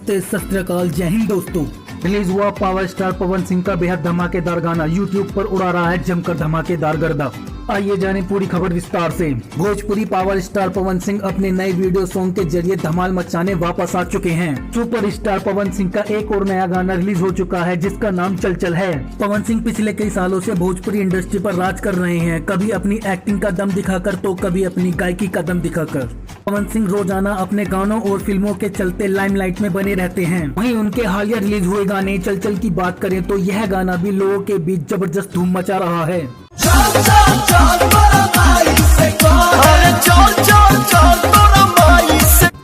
नमस्ते, सत श्री अकाल, जय हिंद दोस्तों। रिलीज हुआ पावर स्टार पवन सिंह का बेहद धमाकेदार गाना यूट्यूब पर उड़ा रहा है जमकर धमाकेदार गर्दा। आइए जाने पूरी खबर विस्तार से। भोजपुरी पावर स्टार पवन सिंह अपने नए वीडियो सॉन्ग के जरिए धमाल मचाने वापस आ चुके हैं। सुपर स्टार पवन सिंह का एक और नया गाना रिलीज हो चुका है जिसका नाम चल चल है। पवन सिंह पिछले कई सालों से भोजपुरी इंडस्ट्री पर राज कर रहे हैं, कभी अपनी एक्टिंग का दम दिखाकर तो कभी अपनी गायकी का दम दिखाकर। पवन सिंह रोजाना अपने गानों और फिल्मों के चलते लाइमलाइट में बने रहते हैं। वहीं उनके हालिया रिलीज हुए गाने चल चल की बात करें तो यह गाना भी लोगों के बीच जबरदस्त धूम मचा रहा है।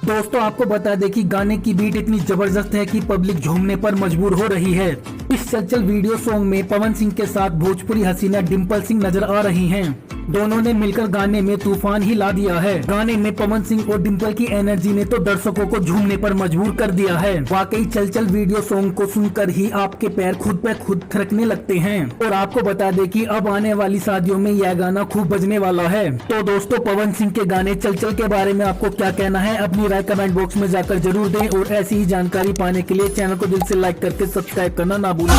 दोस्तों आपको बता दें कि गाने की बीट इतनी जबरदस्त है कि पब्लिक झूमने पर मजबूर हो रही है। इस चल चल वीडियो सॉन्ग में पवन सिंह के साथ भोजपुरी हसीना डिम्पल सिंह नजर आ रही हैं। दोनों ने मिलकर गाने में तूफान ही ला दिया है। गाने में पवन सिंह और डिम्पल की एनर्जी ने तो दर्शकों को झूमने पर मजबूर कर दिया है। वाकई चल चल वीडियो सॉन्ग को सुनकर ही आपके पैर खुद पे खुद थिरकने लगते हैं। और आपको बता दें कि अब आने वाली शादियों में यह गाना खूब बजने वाला है। तो दोस्तों पवन सिंह के गाने चल चल के बारे में आपको क्या कहना है, अपनी राय कमेंट बॉक्स में जाकर जरूर दें। और ऐसी ही जानकारी पाने के लिए चैनल को दिल से लाइक करके सब्सक्राइब करना ना भूलें।